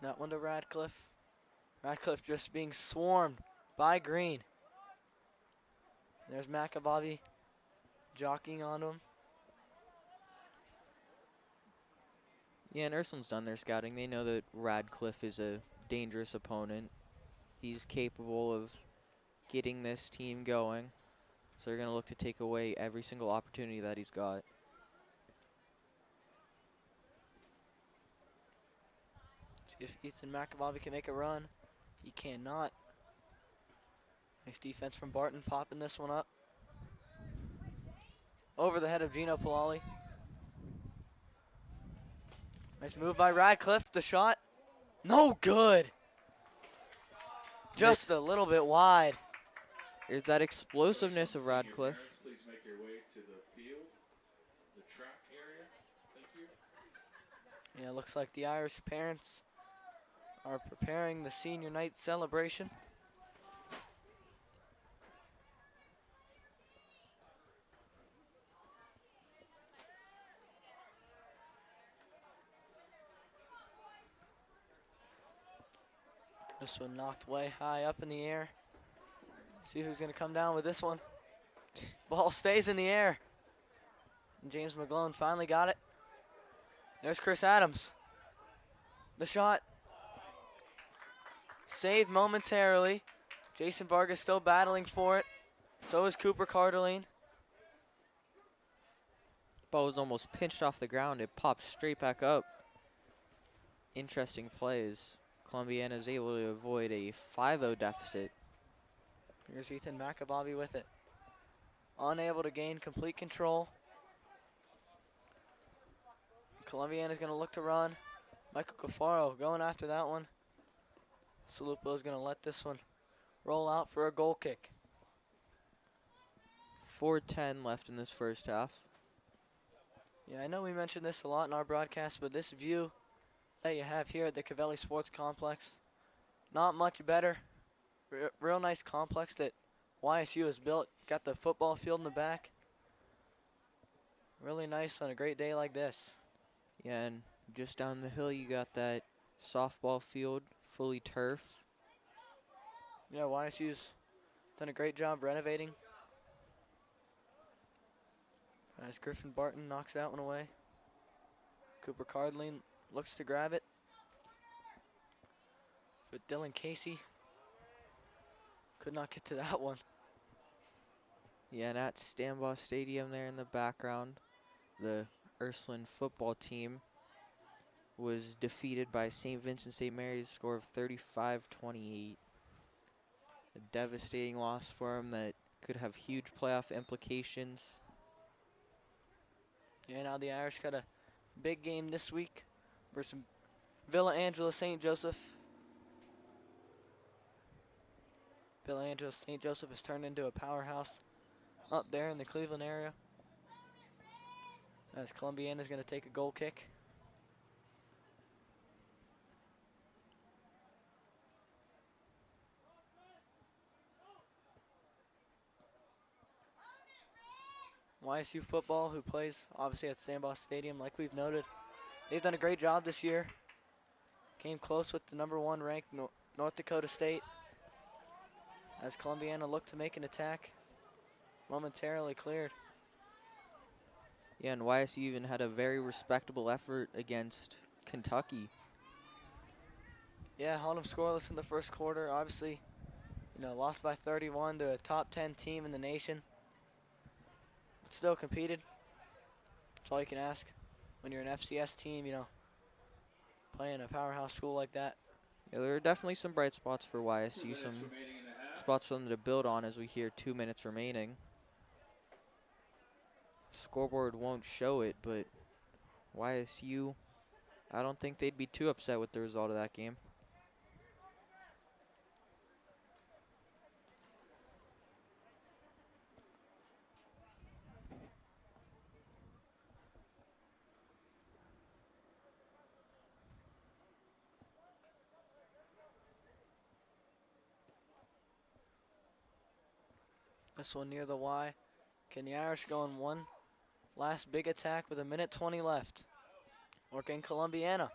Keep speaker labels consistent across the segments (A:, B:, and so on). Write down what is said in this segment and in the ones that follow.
A: That one to Radcliffe. Radcliffe just being swarmed by Green. There's McAbobby jockeying on him.
B: Yeah, and Ursuline's done their scouting. They know that Radcliffe is a dangerous opponent. He's capable of getting this team going. So they're going to look to take away every single opportunity that he's got.
A: See if Ethan McAbobby can make a run. He cannot. Nice defense from Barton, popping this one up. Over the head of Gino Palali. Nice move by Radcliffe. The shot. No good. Just a little bit wide.
B: There's that explosiveness of Radcliffe.
C: Please make your way to the field, the track area. Thank you.
A: Yeah, looks like the Irish parents are preparing the senior night celebration. This one knocked way high up in the air. See who's going to come down with this one. Ball stays in the air. And James Mcglone finally got it. There's Chris Adams. The shot. Saved momentarily. Jason Vargas still battling for it. So is Cooper Cardeline.
B: Ball was almost pinched off the ground. It popped straight back up. Interesting plays. Columbiana is able to avoid a 5-0 deficit.
A: Here's Ethan McAbobby with it. Unable to gain complete control. Columbiana is going to look to run. Michael Cafaro going after that one. Salupo is going to let this one roll out for a goal kick.
B: 4:10 left in this first half.
A: Yeah, I know we mentioned this a lot in our broadcast, but this view that you have here at the Cavelli Sports Complex, not much better. Real nice complex that YSU has built. Got the football field in the back. Really nice on a great day like this.
B: Yeah, and just down the hill you got that softball field, fully turf.
A: Yeah, YSU's done a great job renovating. As Griffin Barton knocks that one away. Cooper Cardline looks to grab it. But Dylan Casey could not get to that one.
B: Yeah, and at Stambaugh Stadium there in the background, the Ursuline football team was defeated by St. Vincent St. Mary's score of 35-28. A devastating loss for them that could have huge playoff implications.
A: Yeah, now the Irish got a big game this week versus Villa Angela St. Joseph. Villa Angela St. Joseph has turned into a powerhouse up there in the Cleveland area. As Columbiana is going to take a goal kick. YSU football, who plays obviously at Stambaugh Stadium, like we've noted, they've done a great job this year. Came close with the #1 ranked North Dakota State. As Columbiana looked to make an attack, momentarily cleared.
B: Yeah, and YSU even had a very respectable effort against Kentucky.
A: Yeah, held them scoreless in the first quarter. Obviously, lost by 31 to a top 10 team in the nation. But still competed. That's all you can ask when you're an FCS team, playing a powerhouse school like that.
B: Yeah, there are definitely some bright spots for YSU, some spots for them to build on as we hear 2 minutes remaining. Scoreboard won't show it, but YSU, I don't think they'd be too upset with the result of that game.
A: This one near the Y. Can the Irish go on one last big attack with 1:20 left? Or can Columbiana?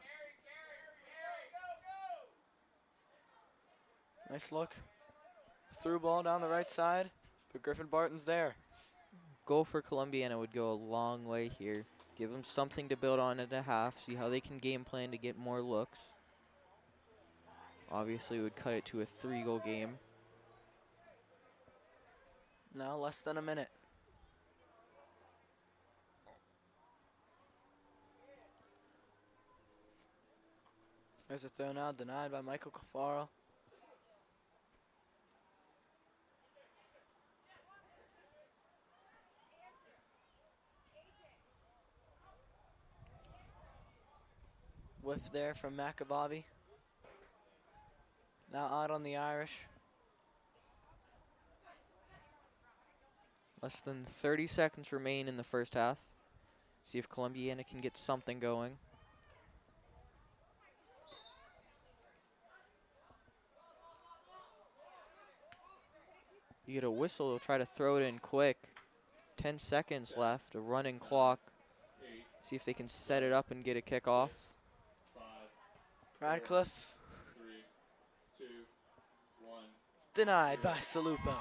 A: Nice look. Through ball down the right side, but Griffin Barton's there.
B: Goal for Columbiana would go a long way here. Give them something to build on at a half, see how they can game plan to get more looks. Obviously, would cut it to a 3-goal game.
A: Now less than a minute. There's a throw now denied by Michael Cafaro. Whiff there from McAbobby. Now out on the Irish.
B: Less than 30 seconds remain in the first half. See if Columbiana can get something going. You get a whistle, they'll try to throw it in quick. 10 seconds left, a running clock. See if they can set it up and get a kickoff.
A: Radcliffe.
C: 3, 2, 1.
A: Denied by Salupo.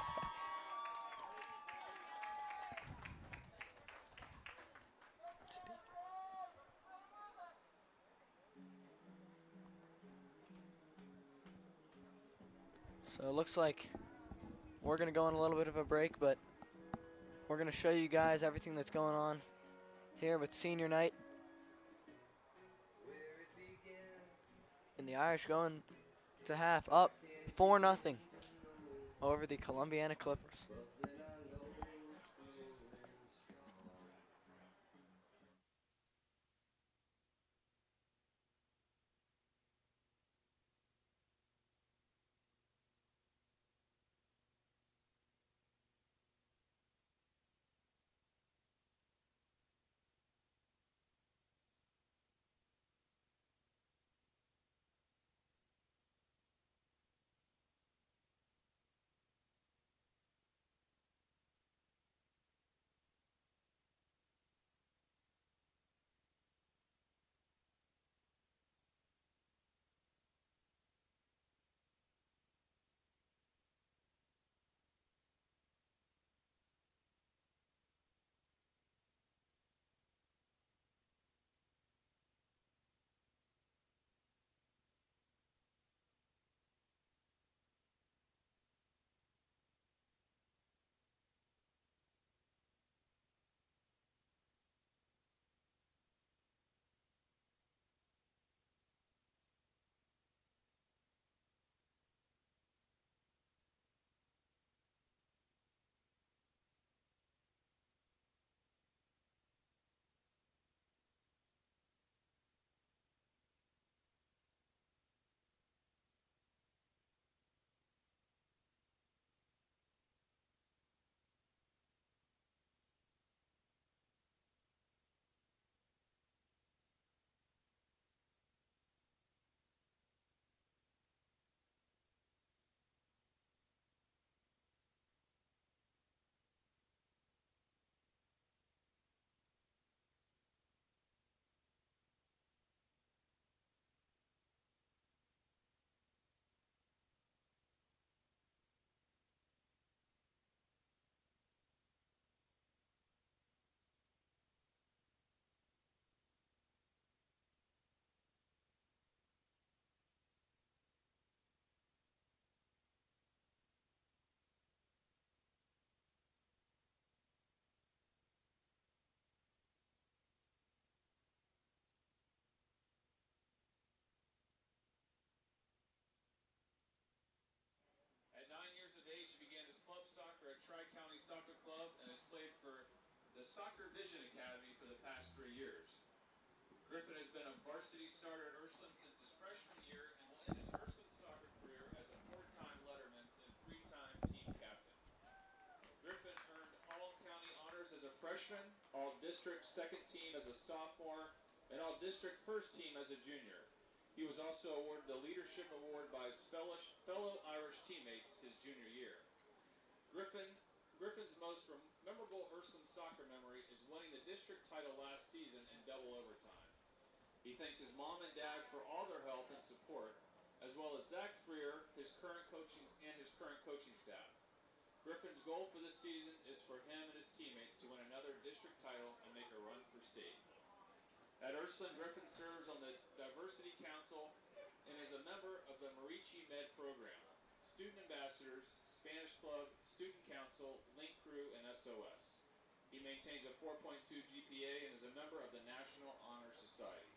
A: So it looks like we're going to go on a little bit of a break, but we're going to show you guys everything that's going on here with senior night. And the Irish going to half up 4-0 over the Columbiana Clippers.
C: At 9 years of age, he began his club soccer at Tri-County Soccer Club and has played for the Soccer Vision Academy for the past 3 years. Griffin has been a varsity starter at Ursuline since his freshman year and will end his Ursuline soccer career as a 4-time letterman and 3-time team captain. Griffin earned All-County honors as a freshman, All-District second team as a sophomore, and All-District first team as a junior. He was also awarded the Leadership Award by his fellow Irish teammates his junior year. Griffin's most memorable Ursuline soccer memory is winning the district title last season in double overtime. He thanks his mom and dad for all their help and support, as well as Zach Freer, his current coaching for him and his teammates to win another district title and make a run for state. At Ursuline, Griffin serves on the Diversity Council and is a member of the Marici Med program, Student Ambassadors, Spanish Club, Student Council, Link Crew, and SOS. He maintains a 4.2 GPA and is a member of the National Honor Society.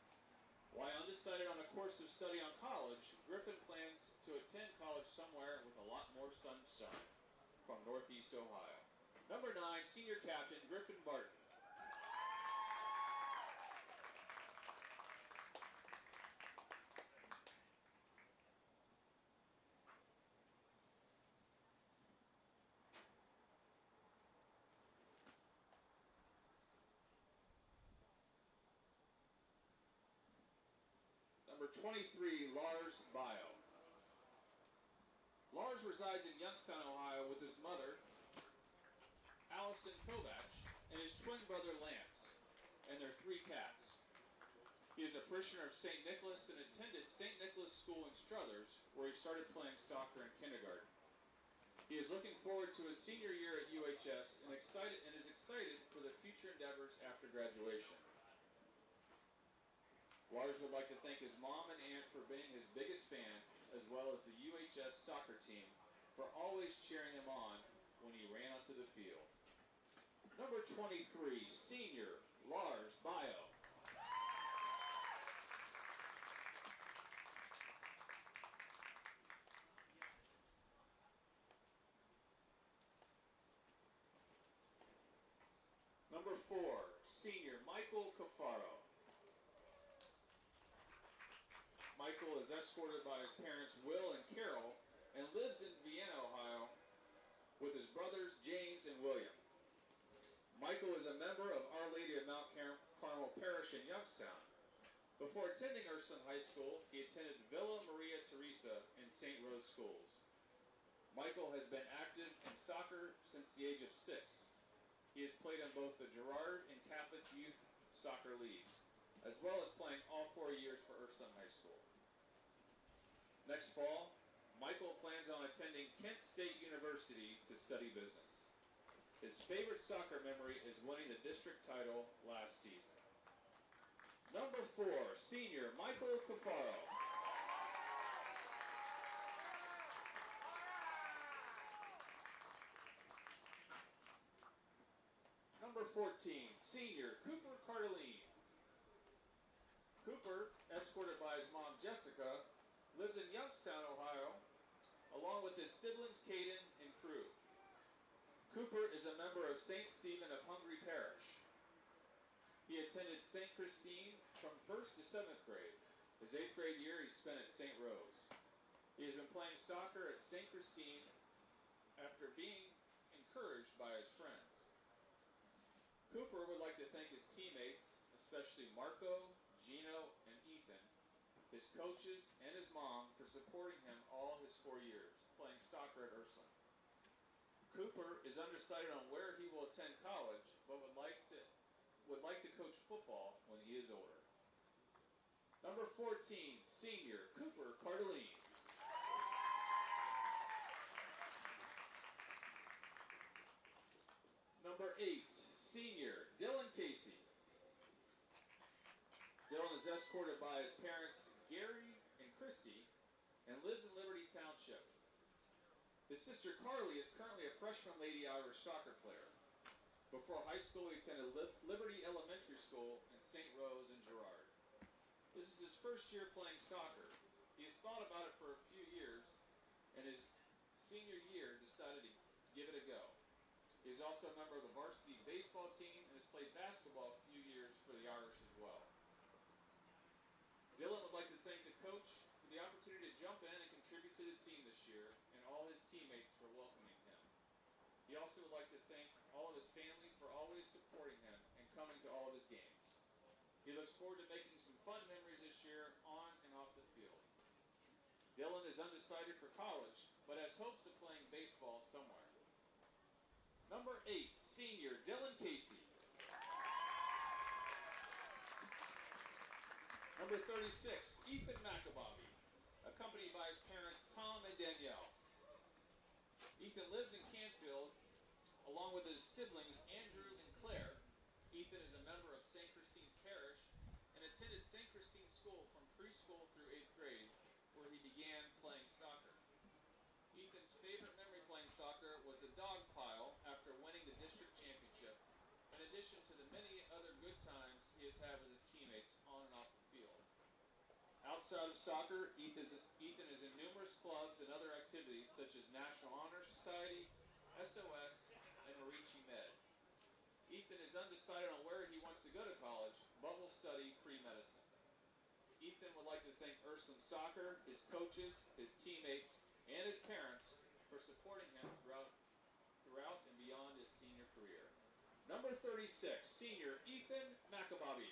C: While undecided on a course of study on college, Griffin plans to attend college somewhere with a lot more sunshine from Northeast Ohio. Number 9, senior captain Griffin Barton. Number 23, Lars Bio. Lars resides in Youngstown, Ohio with his mother, Allison Kovach, and his twin brother Lance, and their 3 cats. He is a parishioner of St. Nicholas and attended St. Nicholas School in Struthers, where he started playing soccer in kindergarten. He is looking forward to his senior year at UHS and is excited for the future endeavors after graduation. Lars would like to thank his mom and aunt for being his biggest fan, as well as the UHS soccer team for always cheering him on when he ran onto the field. Number 23, senior Lars Bio. Number 4, senior Michael Cafaro. Michael is escorted by his parents Will and Carol and lives in Vienna, Ohio with his brothers James and William. Michael is a member of Our Lady of Mount Carmel Parish in Youngstown. Before attending Ursuline High School, he attended Villa Maria Teresa and St. Rose schools. Michael has been active in soccer since the age of 6. He has played in both the Girard and Catholic Youth Soccer Leagues, as well as playing all 4 years for Ursuline High School. Next fall, Michael plans on attending Kent State University to study business. His favorite soccer memory is winning the district title last season. Number 4, senior Michael Cafaro. Number 14, senior Cooper Cardellini. Cooper, escorted by his mom Jessica, lives in Youngstown, Ohio, along with his siblings Caden and Crew. Cooper is a member of St. Stephen of Hungary Parish. He attended St. Christine from 1st to 7th grade. His 8th grade year he spent at St. Rose. He has been playing soccer at St. Christine after being encouraged by his friends. Cooper would like to thank his teammates, especially Marco, Gino, and Ethan, his coaches, and his mom for supporting him all his 4 years playing soccer at Ursuline. Cooper is undecided on where he will attend college, but would like to coach football when he is older. Number 14, senior Cooper Cardellini. Number 8, senior Dylan Casey. Dylan is escorted by his parents Gary and Christy and lives in Liberty Township. His sister Carly is currently a freshman Lady Irish soccer player. Before high school, he attended Liberty Elementary School in St. Rose and Girard. This is his first year playing soccer. He has thought about it for a few years, and his senior year decided to give it a go. He is also a member of the varsity baseball team and has played basketball a few years for the Irish as well. Dylan would like to thank the coach for the opportunity to jump in and contribute to the team this year and all his teammates for welcoming him. He also would like to thank all of his family for always supporting him and coming to all of his games. He looks forward to making some fun memories this year on and off the field. Dylan is undecided for college, but has hopes of playing baseball somewhere. Number 8, senior Dylan Casey. Number 36, Ethan McAbobby, accompanied by his parents Tom and Danielle. Ethan lives in Canfield Along with his siblings Andrew and Claire, Ethan is a member of St. Christine's Parish and attended St. Christine's School from preschool through 8th grade, where he began playing soccer. Ethan's favorite memory playing soccer was the dog pile after winning the district championship, in addition to the many other good times he has had with his teammates on and off the field. Outside of soccer, Ethan is in numerous clubs and other activities such as National Honor Society, SOS, and Marici Med. Ethan is undecided on where he wants to go to college, but will study pre-medicine. Ethan would like to thank Ursuline Soccer, his coaches, his teammates, and his parents for supporting him throughout and beyond his senior career. Number 36, senior Ethan McAbobby.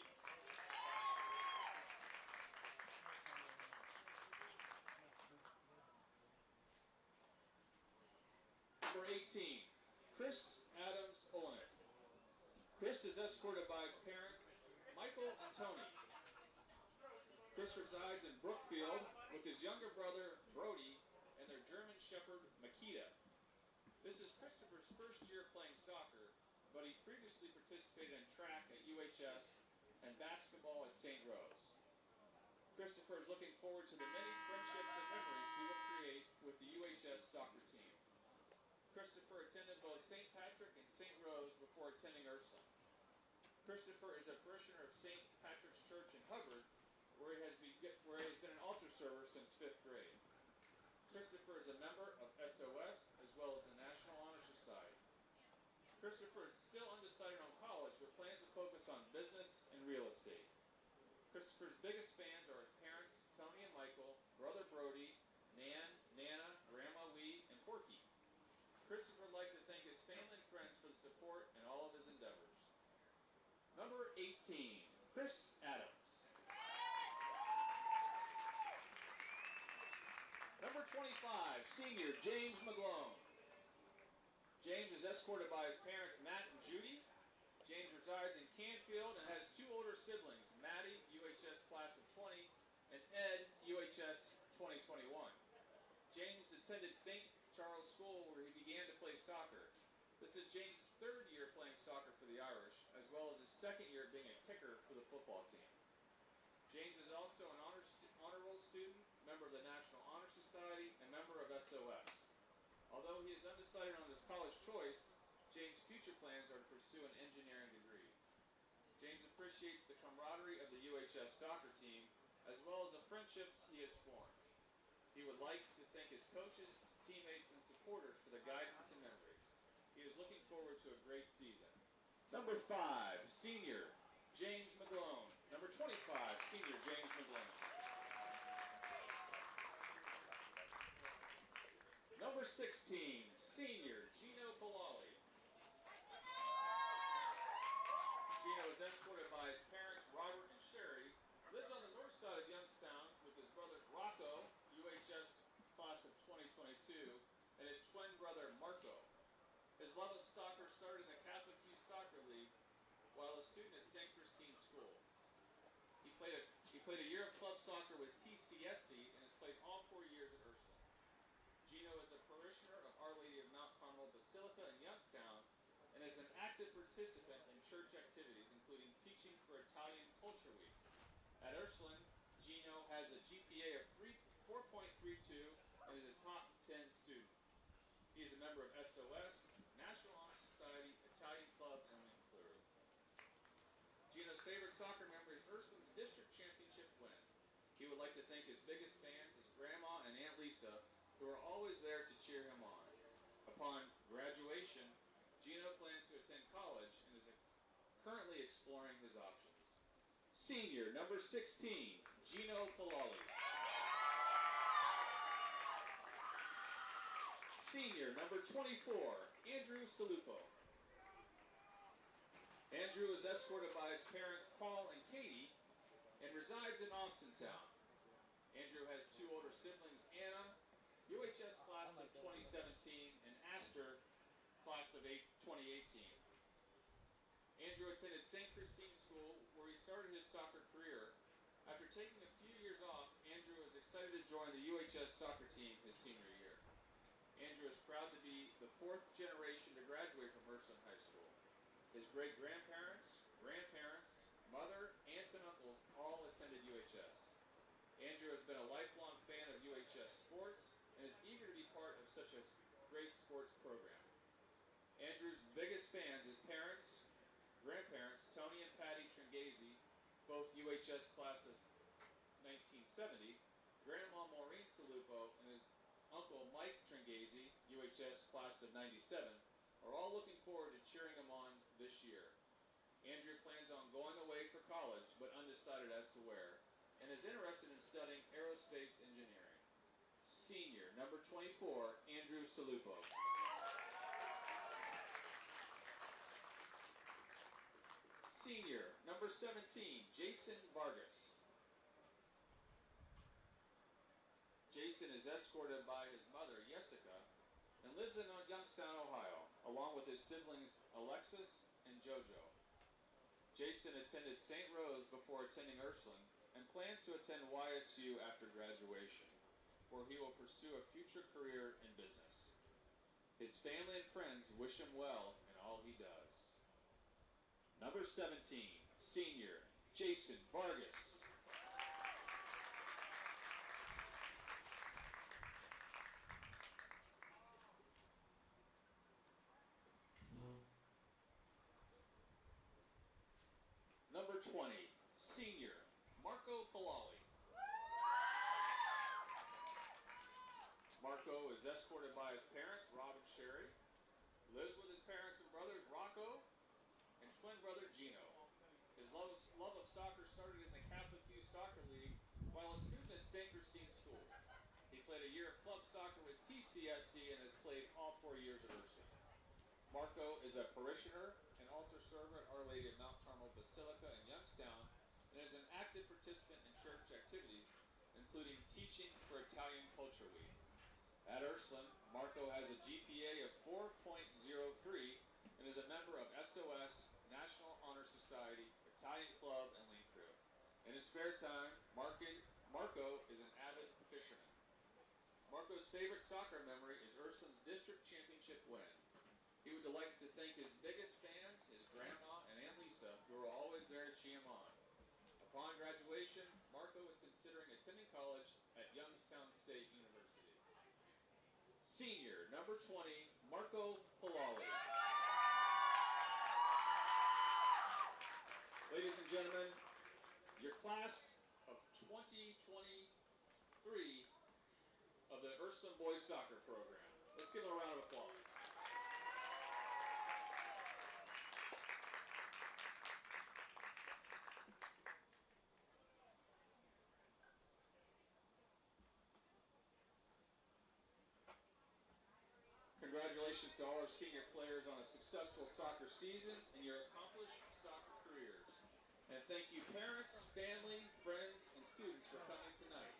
C: Number 18, Chris Adams Olenek. Chris is escorted by his parents, Michael and Tony. Chris resides in Brookfield with his younger brother, Brody, and their German Shepherd, Makita. This is Christopher's first year playing soccer, but he previously participated in track at UHS and basketball at St. Rose. Christopher is looking forward to the many friendships and memories he will create with the UHS soccer team. Christopher attended both St. Patrick and St. Rose before attending Ursuline. Christopher is a parishioner of St. Patrick's Church in Hubbard, where he has been an altar server since 5th grade. Christopher is a member of SOS as well as the National Honor Society. Christopher is still undecided on college, but plans to focus on business and real estate. Christopher's biggest fans are his parents, Tony and Michael, brother Brody, Nan, Nana, Grandma Wee, and Porky. Christopher would like to thank his family and friends for the support in all of his endeavors. Number 18, Chris Adams. Number 25, senior James Mcglone. James is escorted by his parents, Matt and Judy. James resides in Canfield and has two older siblings, Maddie, UHS class of 20, and Ed, UHS 2021. James attended St. Charles School, where he began to play soccer. This is James' third year playing soccer for the Irish, as well as his second year being a kicker for the football team. James is also an honor roll student, member of the National Honor Society, and member of SOS. Although he is undecided on his college choice, James' future plans are to pursue an engineering degree. James appreciates the camaraderie of the UHS soccer team, as well as the friendships he has formed. He would like to thank his coaches, teammates, and supporters for the guidance and memories. He is looking forward to a great season. Number 5, senior James Mcglone. Number 25, senior James Mcglone. Number 16, senior Gino Polali. Gino is escorted by his parents, Robert and Sherry, lives on the north side of Youngstown with his brother Rocco, UHS class of 2022, and his twin brother Marco. His love of soccer started in the Catholic Youth Soccer League while a student at St. Christine's School. He played a year of club soccer with TCSD and has played all 4 years at Ursuline. Gino is a parishioner of Our Lady of Mount Carmel Basilica in Youngstown and is an active participant in church activities, including teaching for Italian Culture Week. At Ursuline, Gino has a GPA of 4.32 and is a top 10 student. He is a member of SOS, National Honor Society, Italian Club, and Mcglone. Gino's favorite soccer memory is Ursuline's district championship win. He would like to thank his biggest fans, his grandma and Aunt Lisa, who are always there to cheer him on. Upon graduation, Gino plans to attend college and is currently exploring his options. Senior, number 16, Gino Polali. Senior, number 24, Andrew Salupo. Andrew is escorted by his parents, Paul and Katie, and resides in Austintown. Andrew has two older siblings, Anna, UHS class of 2017, and Astor, class of 2018. Andrew attended St. Christine's School, where he started his soccer career. After taking a few years off, Andrew is excited to join the UHS soccer team his senior year. Andrew is proud to be the fourth generation to graduate from Ursuline High School. His great-grandparents, grandparents, mother, aunts, and uncles all attended UHS. Andrew has been a lifelong fan of UHS sports and is eager to be part of such a great sports program. Andrew's biggest fans, his parents, grandparents, Tony and Patty Tringazzi, both UHS class of 1970, Grandma Maureen Salupo, and his uncle Mike Tringazzi, UHS class of 97, are all looking forward to cheering him on this year. Andrew plans on going away for college, but undecided as to where, and is interested in studying aerospace engineering. Senior, number 24, Andrew Salupo. Senior, number 17, Jason Vargas. Jason is escorted by his mother, Jessica, and lives in Youngstown, Ohio, along with his siblings, Alexis and JoJo. Jason attended St. Rose before attending Ursuline and plans to attend YSU after graduation, where he will pursue a future career in business. His family and friends wish him well in all he does. Number 17, Senior, Jason Vargas. Number 20, Senior, Marco Palali. Marco is escorted by his parents, Rob and Sherry, lives with his parents and brothers, Rocco, and twin brother, Gino. His love of soccer started in the Catholic Youth Soccer League while a student at St. Christine School. He played a year of club soccer with TCSC and has played all 4 years at Ursuline. Marco is a parishioner and altar server at Our Lady of Mount Carmel Basilica in Youngstown and is an active participant in church activities, including teaching for Italian Culture Week. At Ursuline, Marco has a GPA of 4.03 and is a member of SOS, National Honor Society, Italian Club, and Lean Crew. In his spare time, Marco is an avid fisherman. Marco's favorite soccer memory is Ursuline's district championship win. He would like to thank his biggest fans, his grandma and Aunt Lisa, who were always there to cheer him on. Upon graduation, Marco is considering attending college at Youngstown State University. Senior, number 20, Marco Palali. Ladies and gentlemen, your class of 2023 of the Ursuline Boys Soccer Program. Let's give them a round of applause. Congratulations to all our senior players on a successful soccer season and your accomplished soccer careers. And thank you parents, family, friends, and students for coming tonight.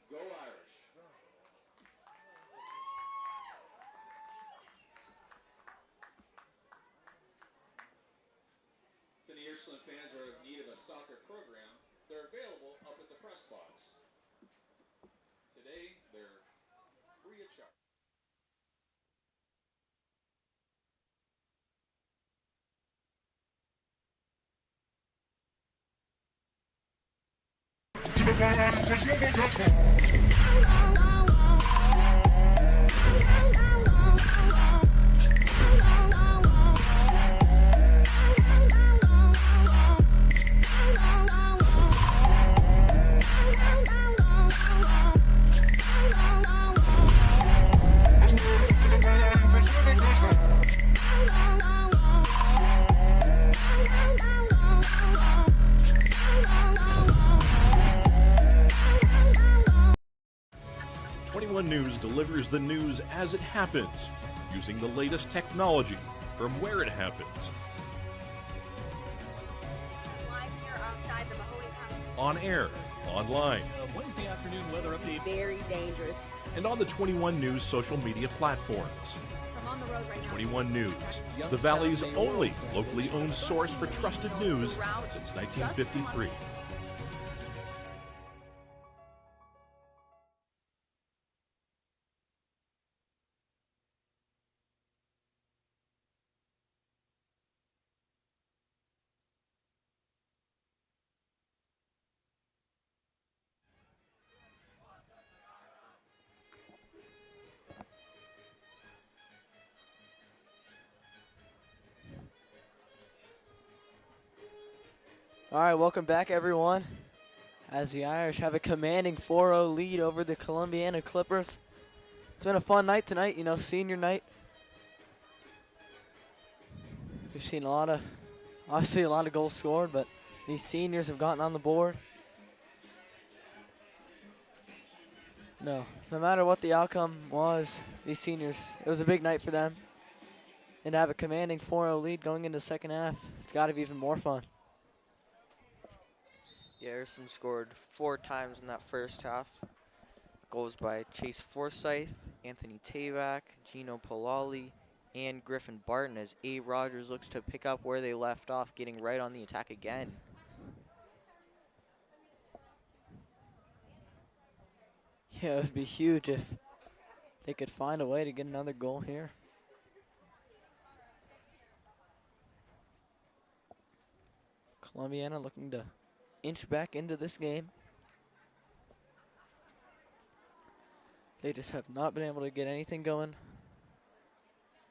C: Go Irish! If any Ursuline fans are in need of a soccer program, they're available up at the press box. Today, they're free of charge.
D: News delivers the news as it happens, using the latest technology from where it happens.
E: Live here outside the Mahoney County.
D: On air, online,
F: Wednesday afternoon weather update.
E: Very dangerous.
D: and on the 21 News social media platforms.
E: From on the road right now.
D: 21 News, the Valley's only locally owned source for trusted news since 1953.
A: All right, welcome back, everyone. As the Irish have a commanding 4-0 lead over the Columbiana Clippers. It's been a fun night tonight, you know, senior night. We've seen obviously a lot of goals scored, but these seniors have gotten on the board. No matter what the outcome was, these seniors, it was a big night for them. And to have a commanding 4-0 lead going into the second half, it's got to be even more fun.
B: Yeah, Ursuline scored 4 times in that first half. Goals by Chase Forsyth, Anthony Tavak, Gino Polali, and Griffin Barton as Abe Rogers looks to pick up where they left off, getting right on the attack again.
A: Yeah, it would be huge if they could find a way to get another goal here. Columbiana looking to inch back into this game. They just have not been able to get anything going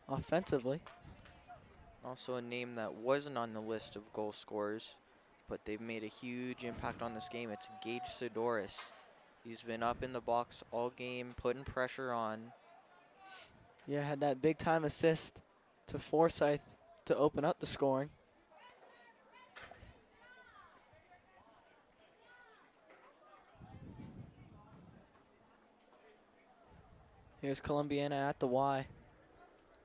A: offensively.
B: Also a name that wasn't on the list of goal scorers, but they've made a huge impact on this game. It's Gage Sidoris. He's been up in the box all game, putting pressure on.
A: Yeah, had that big time assist to Forsyth to open up the scoring. Here's Columbiana at the Y,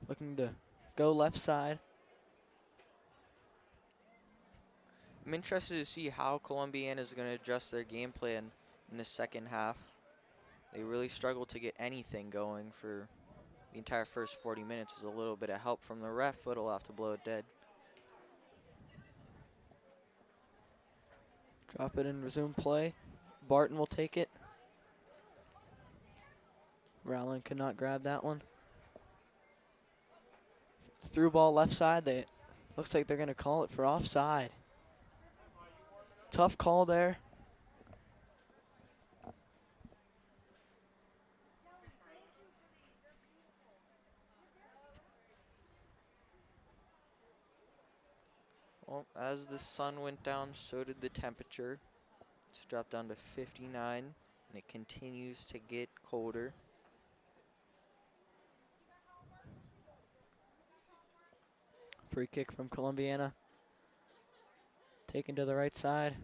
A: looking to go left side.
B: I'm interested to see how Columbiana is going to adjust their game plan in the second half. They really struggled to get anything going for the entire first 40 minutes. Is a little bit of help from the ref, but he'll have to blow it dead.
A: Drop it and resume play. Barton will take it. Rowland could not grab that one. Through ball left side. Looks like they're going to call it for offside. Tough call there.
B: Well, as the sun went down, so did the temperature. It's dropped down to 59, and it continues to get colder.
A: Free kick from Columbiana. Taken to the right side.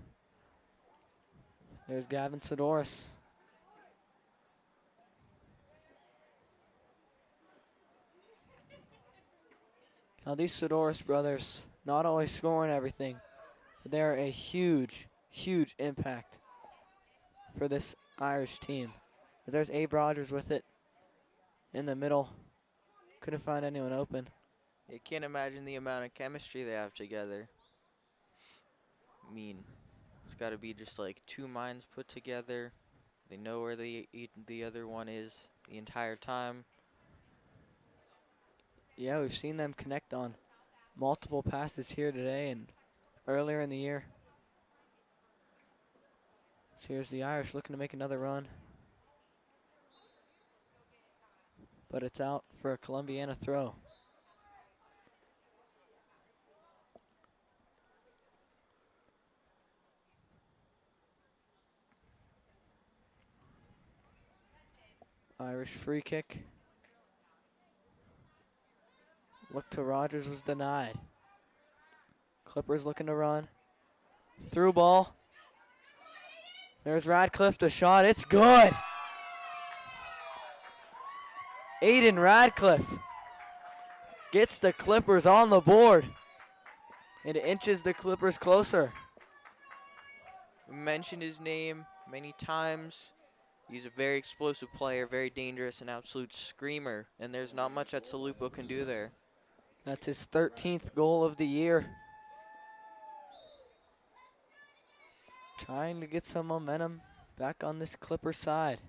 A: There's Gavin Sidoris. Now these Sidoris brothers, not always scoring everything, but they're a huge, huge impact for this Irish team. But there's Abe Rogers with it in the middle. Couldn't find anyone open.
B: You can't imagine the amount of chemistry they have together. I mean, it's got to be just like 2 minds put together. They know where the other one is the entire time.
A: Yeah, we've seen them connect on multiple passes here today and earlier in the year. So here's the Irish looking to make another run. But it's out for a Columbiana throw. Irish free kick. Look to Rogers, was denied. Clippers looking to run. Through ball. There's Radcliffe, the shot. It's good. Aiden Radcliffe gets the Clippers on the board. And it inches the Clippers closer.
B: We mentioned his name many times. He's a very explosive player, very dangerous, an absolute screamer. And there's not much that Salupo can do there.
A: That's his 13th goal of the year. Trying to get some momentum back on this Clipper side.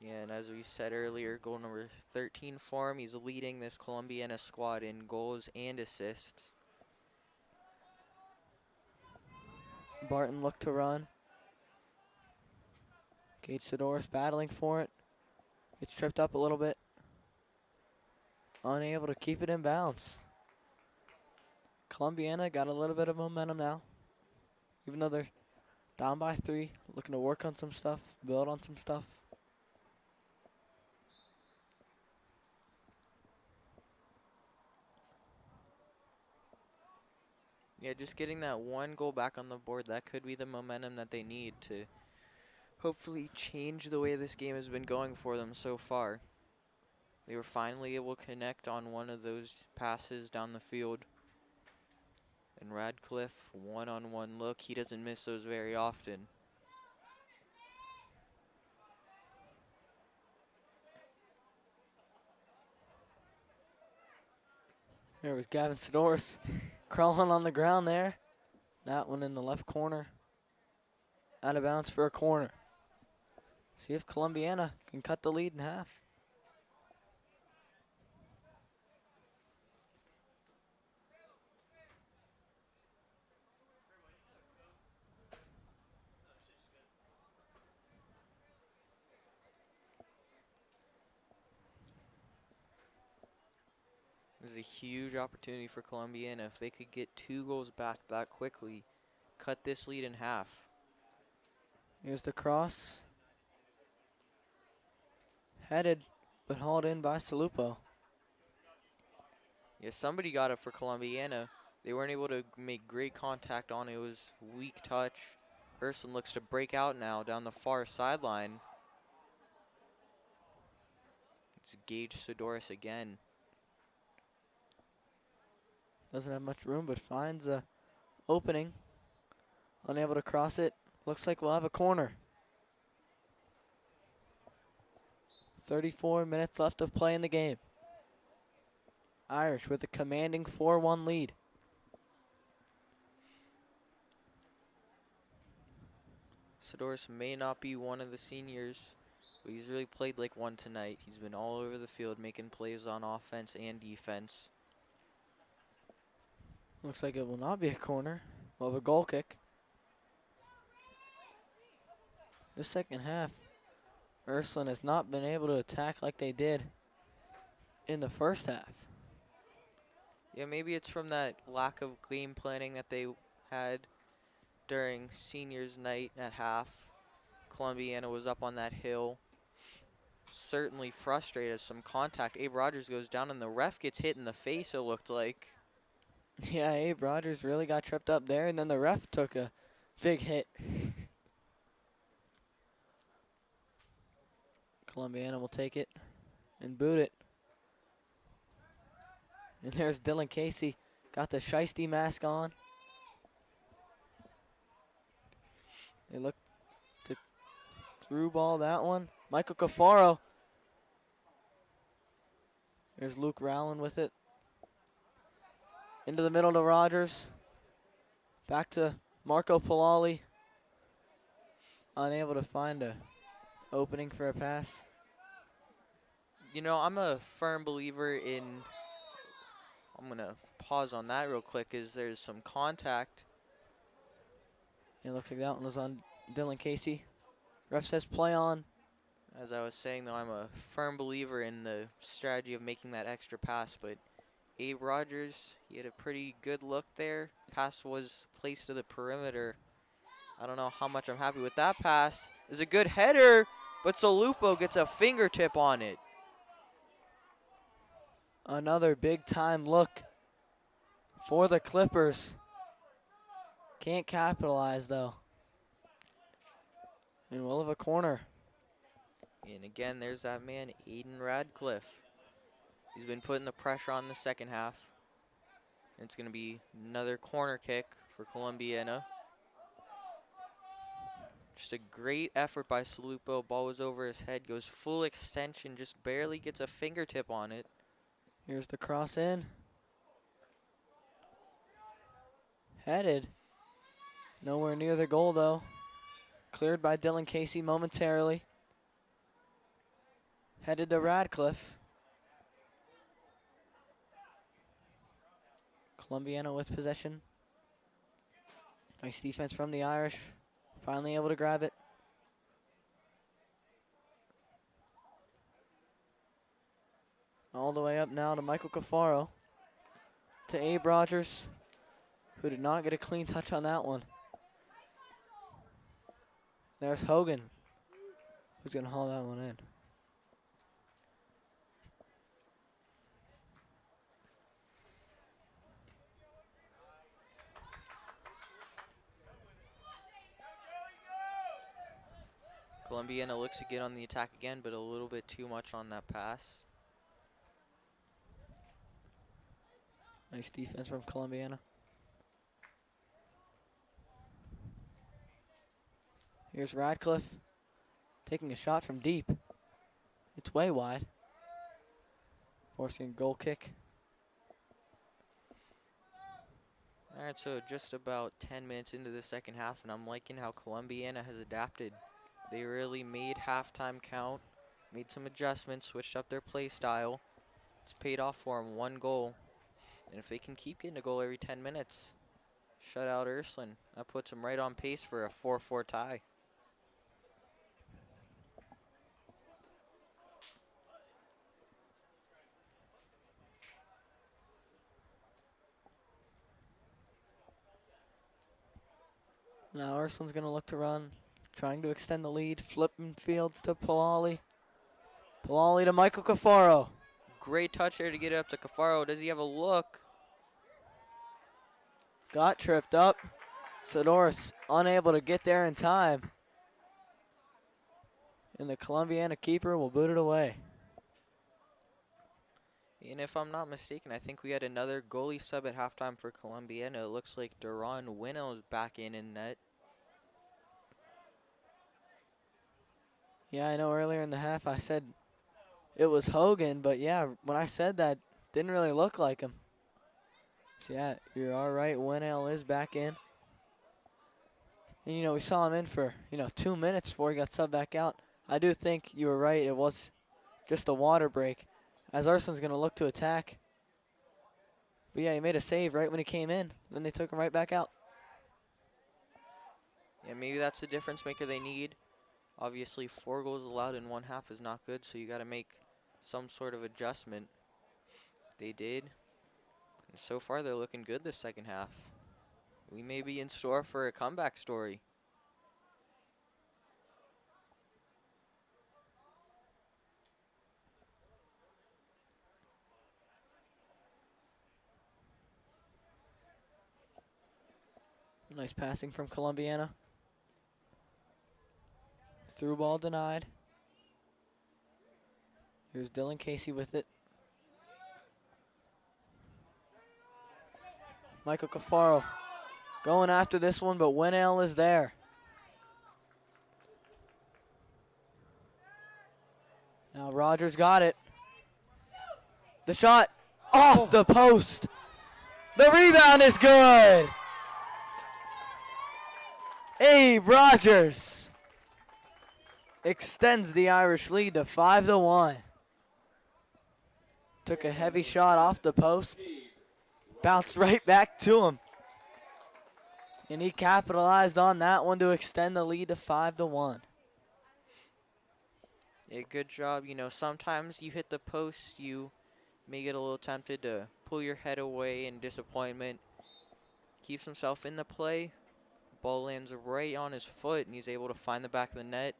B: Yeah, and as we said earlier, goal number 13 for him. He's leading this Columbiana squad in goals and assists.
A: Barton looked to run. Gage Sidoris battling for it. Gets tripped up a little bit. Unable to keep it in bounds. Columbiana got a little bit of momentum now. even though they're down by 3, looking to work on some stuff, build on some stuff.
B: Yeah, just getting that one goal back on the board, that could be the momentum that they need to hopefully change the way this game has been going for them so far. They were finally able to connect on one of those passes down the field. And Radcliffe, one-on-one look. He doesn't miss those very often.
A: There was Gavin Sidoris crawling on the ground there. That one in the left corner. Out of bounds for a corner. See if Columbiana can cut the lead in half.
B: This is a huge opportunity for Columbiana. If they could get 2 goals back that quickly, cut this lead in half.
A: Here's the cross. Headed, but hauled in by Salupo.
B: Yeah, somebody got it for Columbiana. They weren't able to make great contact on it. It was weak touch. Ursuline looks to break out now down the far sideline. It's Gage Sidoris again.
A: Doesn't have much room, but finds a opening. Unable to cross it. Looks like we'll have a corner. 34 minutes left of play in the game. Irish with a commanding 4-1 lead.
B: Sidoris may not be one of the seniors, but he's really played like one tonight. He's been all over the field making plays on offense and defense.
A: Looks like it will not be a corner. We'll have a goal kick. The second half, Ursuline has not been able to attack like they did in the first half.
B: Yeah, maybe it's from that lack of game planning that they had during seniors night at half. Columbiana was up on that hill. Certainly frustrated as some contact. Abe Rogers goes down and the ref gets hit in the face, it looked like.
A: Yeah, Abe Rogers really got tripped up there, and then the ref took a big hit. Columbiana will take it and boot it. And there's Dylan Casey, got the shiesty mask on. They look to through ball that one. Michael Cafaro. There's Luke Rowland with it. Into the middle to Rogers. Back to Marco Palali. Unable to find a opening for a pass.
B: You know, I'm a firm believer in, I'm going to pause on that real quick, is there's some contact.
A: It looks like that one was on Dylan Casey. Ref says play on.
B: As I was saying, though, I'm a firm believer in the strategy of making that extra pass, but Abe Rogers, he had a pretty good look there. Pass was placed to the perimeter. I don't know how much I'm happy with that pass. It's a good header, but Salupo gets a fingertip on it.
A: Another big time look for the Clippers. Can't capitalize though. And we'll have a corner.
B: And again, there's that man, Aiden Radcliffe. He's been putting the pressure on the second half. And it's going to be another corner kick for Columbiana. Just a great effort by Salupo. Ball was over his head, goes full extension, just barely gets a fingertip on it.
A: Here's the cross in. Headed. Nowhere near the goal though. Cleared by Dylan Casey momentarily. Headed to Radcliffe. Columbiana with possession. Nice defense from the Irish. Finally able to grab it. All the way up now to Michael Cafaro. To Abe Rogers, who did not get a clean touch on that one. There's Hogan, who's going to haul that one in.
B: Columbiana looks to get on the attack again, but a little bit too much on that pass.
A: Nice defense from Columbiana. Here's Radcliffe taking a shot from deep. It's way wide. Forcing a goal kick.
B: All right, so just about 10 minutes into the second half, and I'm liking how Columbiana has adapted. They really made halftime count, made some adjustments, switched up their play style. It's paid off for them, 1 goal. And if they can keep getting a goal every 10 minutes, shut out Ursuline. That puts them right on pace for a 4-4 tie.
A: Now Ursuline's going to look to run, trying to extend the lead, flipping fields to Palali. Palali to Michael Cafaro.
B: Great touch there to get it up to Cafaro. Does he have a look?
A: Got tripped up. Sidoris unable to get there in time. And the Columbiana keeper will boot it away.
B: And if I'm not mistaken, I think we had another goalie sub at halftime for Columbiana. It looks like Duran Winnell is back in net.
A: Yeah, I know earlier in the half I said it was Hogan, but yeah, when I said that, didn't really look like him. So yeah, you're all right. Winnell is back in. And, you know, we saw him in for, 2 minutes before he got subbed back out. I do think you were right. It was just a water break, as Ursuline's going to look to attack. But yeah, he made a save right when he came in. Then they took him right back out.
B: Yeah, maybe that's the difference maker they need. Obviously, 4 goals allowed in 1 half is not good, so you got to make some sort of adjustment. They did. And so far, they're looking good this second half. We may be in store for a comeback story.
A: Nice passing from Columbiana. Through ball denied. Here's Dylan Casey with it. Michael Cafaro going after this one, but Winnell is there. Now Rogers got it. The shot off the post. The rebound is good. Abe Rogers extends the Irish lead to 5-1. Took a heavy shot off the post. Bounced right back to him. And he capitalized on that one to extend the lead to 5-1.
B: Yeah, good job. You know, sometimes you hit the post, you may get a little tempted to pull your head away in disappointment. Keeps himself in the play. Ball lands right on his foot, and he's able to find the back of the net,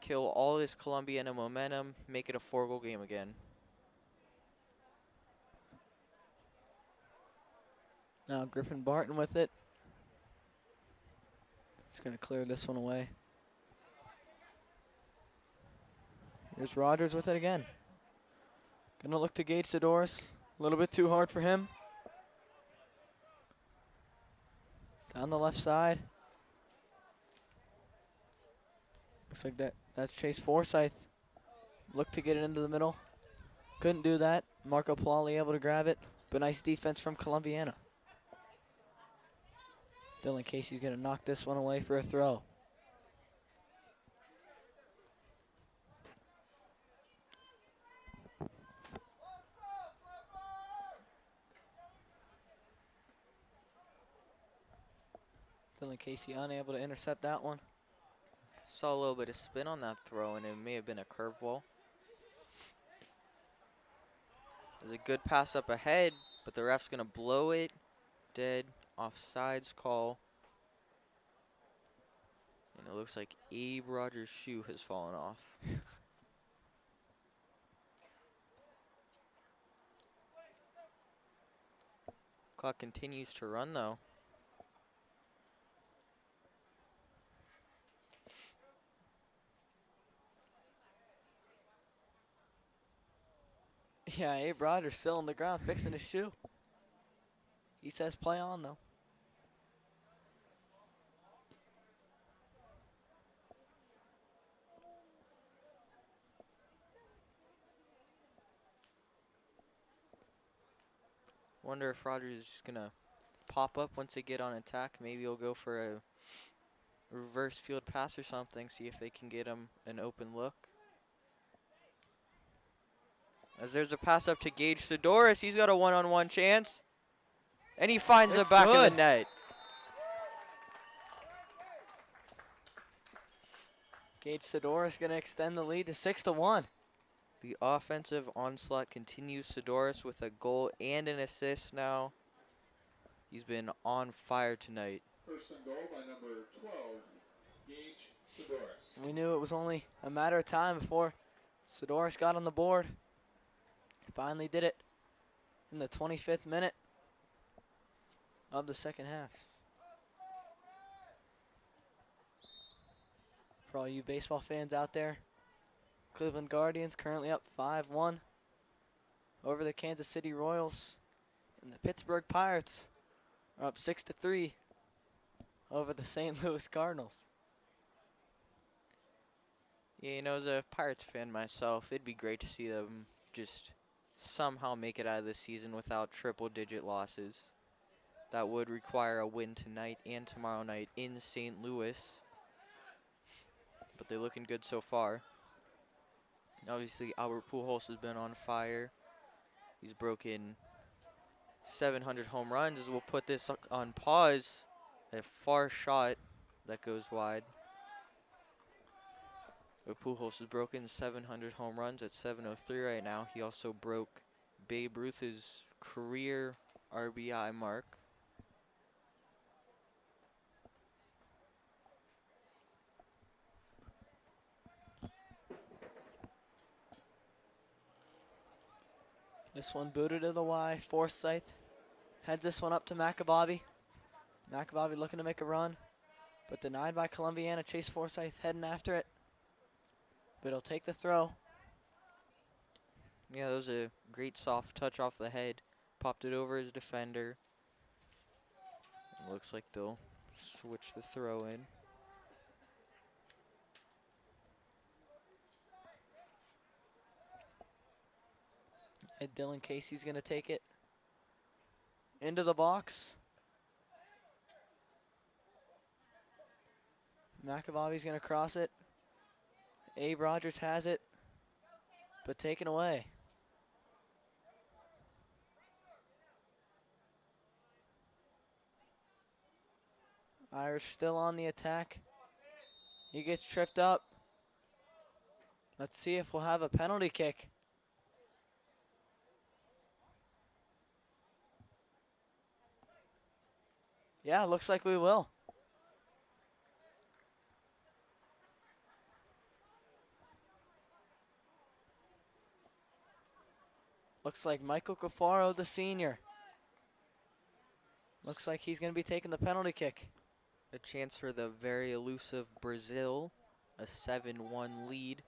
B: kill all this Columbiana momentum, make it a 4-goal game again.
A: Now Griffin Barton with it. He's going to clear this one away. Here's Rogers with it again. Going to look to Gage Sidoris. A little bit too hard for him. Down the left side. Looks like that's Chase Forsyth. Looked to get it into the middle. Couldn't do that. Marco Palali able to grab it. But nice defense from Columbiana. Dylan Casey's going to knock this one away for a throw. Dylan Casey unable to intercept that one.
B: Saw a little bit of spin on that throw, and it may have been a curveball. There's a good pass up ahead, but the ref's going to blow it. Dead offsides call. And it looks like Abe Rogers' shoe has fallen off. Clock continues to run though.
A: Yeah, Abe Rogers still on the ground fixing his shoe. He says play on though.
B: Wonder if Rogers is just gonna pop up once they get on attack. Maybe he'll go for a reverse field pass or something, see if they can get him an open look. As there's a pass up to Gage Sidoris, he's got a one-on-one chance. And he finds the back of the net.
A: Gage Sidoris gonna extend the lead to 6-1.
B: The offensive onslaught continues. Sidoris with a goal and an assist now. He's been on fire tonight.
C: First and goal by number 12, Gage Sidoris.
A: We knew it was only a matter of time before Sidoris got on the board. He finally did it in the 25th minute of the second half. For all you baseball fans out there, Cleveland Guardians currently up 5-1 over the Kansas City Royals. And the Pittsburgh Pirates are up 6-3 over the St. Louis Cardinals.
B: Yeah, you know, as a Pirates fan myself, it'd be great to see them just somehow make it out of this season without triple-digit losses. That would require a win tonight and tomorrow night in St. Louis. But they're looking good so far. Obviously, Albert Pujols has been on fire. He's broken 700 home runs. As we'll put this on pause, a far shot that goes wide. But Pujols has broken 700 home runs at 703 right now. He also broke Babe Ruth's career RBI mark.
A: This one booted to the Y. Forsythe heads this one up to McAbobby. McAbobby looking to make a run, but denied by Columbiana. Chase Forsythe heading after it, but he'll take the throw.
B: Yeah, that was a great soft touch off the head. Popped it over his defender. It looks like they'll switch the throw in.
A: And Dylan Casey's going to take it into the box. McAbobby's going to cross it. Abe Rogers has it, but taken away. Irish still on the attack. He gets tripped up. Let's see if we'll have a penalty kick. Yeah, looks like we will. Looks like Michael Cafaro, the senior. Looks like he's going to be taking the penalty kick.
B: A chance for the very elusive Brazil. A 7-1 lead.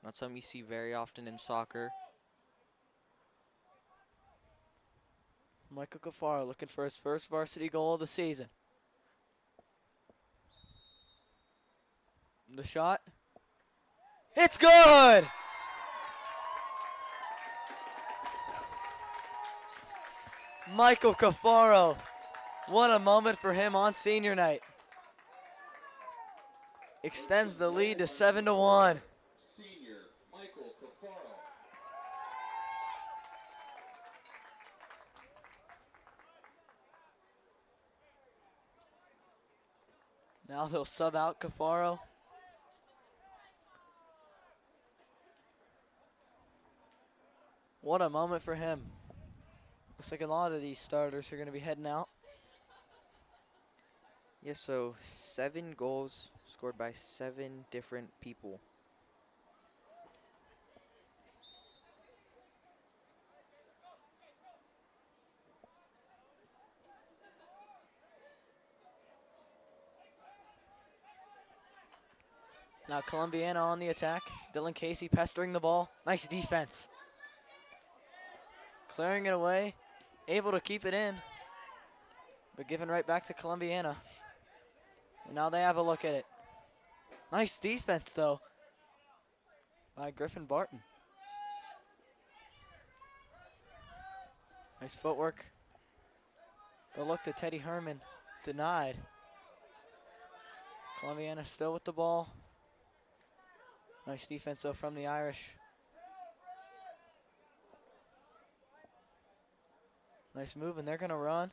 B: Not something you see very often in soccer.
A: Michael Cafaro looking for his first varsity goal of the season. The shot. It's good! Michael Cafaro. What a moment for him on senior night. Extends the lead to 7-1.
C: Senior Michael Cafaro.
A: Now they'll sub out Cafaro. What a moment for him. Looks like a lot of these starters are going to be heading out.
B: Yeah, so 7 goals scored by 7 different people.
A: Now Columbiana on the attack. Dylan Casey pestering the ball. Nice defense. Clearing it away. Able to keep it in. But given right back to Columbiana. And now they have a look at it. Nice defense, though, by Griffin Barton. Nice footwork. The look to Teddy Herman. Denied. Columbiana still with the ball. Nice defense, though, from the Irish. Nice move, and they're going to run.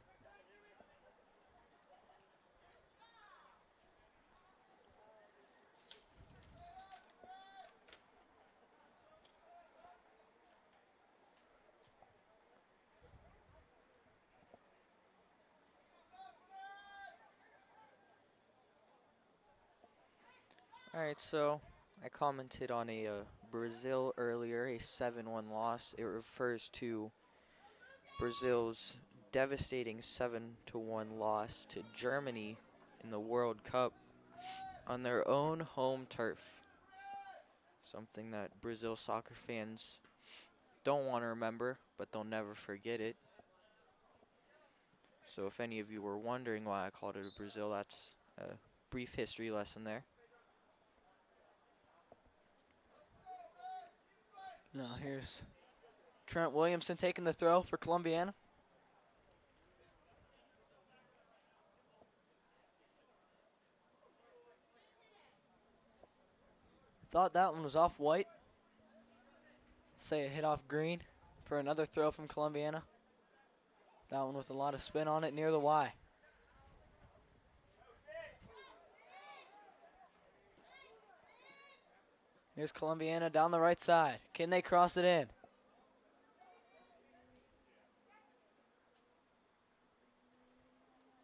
B: All right, so I commented on a Brazil earlier, a 7-1 loss. It refers to Brazil's devastating 7-1 loss to Germany in the World Cup on their own home turf. Something that Brazil soccer fans don't want to remember, but they'll never forget it. So if any of you were wondering why I called it a Brazil, that's a brief history lesson there.
A: Now here's Trent Williamson taking the throw for Columbiana. Thought that one was off white. Say it hit off green for another throw from Columbiana. That one with a lot of spin on it near the Y. Here's Columbiana down the right side. Can they cross it in?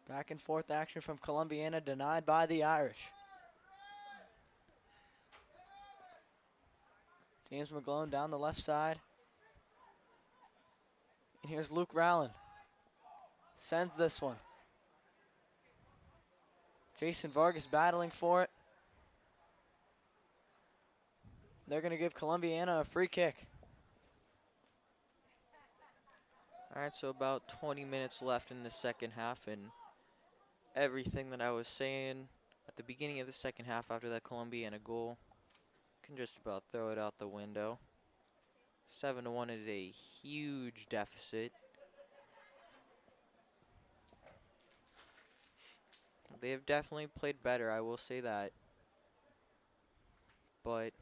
A: Back and forth action from Columbiana, denied by the Irish. James Mcglone down the left side. And here's Luke Rowland. Sends this one. Jason Vargas battling for it. They're going to give Columbiana a free kick.
B: All right, so about 20 minutes left in the second half, and everything that I was saying at the beginning of the second half after that Columbiana goal, can just about throw it out the window. 7-1 is a huge deficit. They have definitely played better, I will say that. But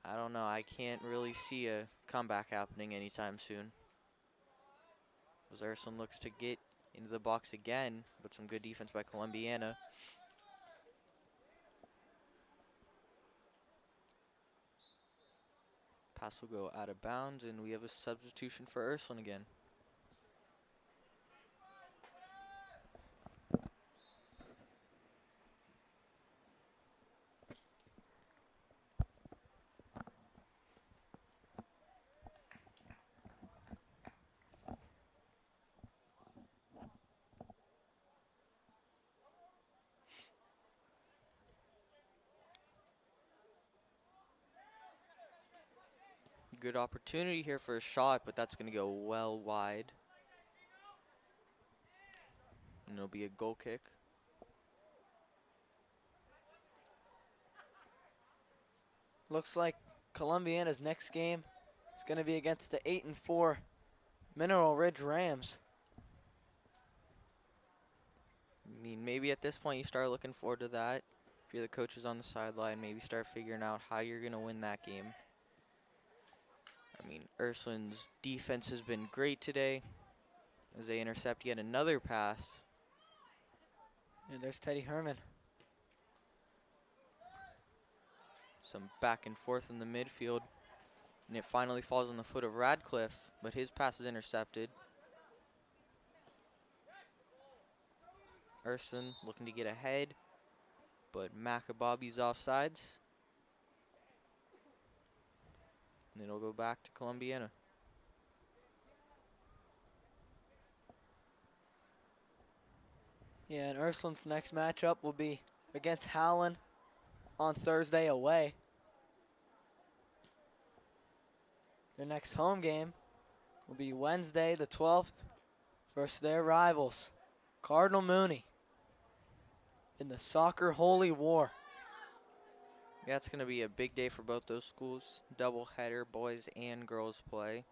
B: I don't know, I can't really see a comeback happening anytime soon. As Ursuline looks to get into the box again, but some good defense by Columbiana. Pass will go out of bounds, and we have a substitution for Ursuline again. Good opportunity here for a shot, but that's going to go well wide. And it'll be a goal kick.
A: Looks like Columbiana's next game is going to be against the 8-4 Mineral Ridge Rams.
B: I mean, maybe at this point you start looking forward to that. If you're the coaches on the sideline, maybe start figuring out how you're going to win that game. I mean, Ursuline's defense has been great today as they intercept yet another pass.
A: And there's Teddy Herman.
B: Some back and forth in the midfield. And it finally falls on the foot of Radcliffe, but his pass is intercepted. Ursuline looking to get ahead, but Macabobby's offsides. And it'll go back to Columbiana.
A: Yeah, and Ursuline's next matchup will be against Howland on Thursday away. Their next home game will be Wednesday the 12th versus their rivals, Cardinal Mooney, in the Soccer Holy War.
B: Yeah, it's going to be a big day for both those schools. Doubleheader, boys and girls play.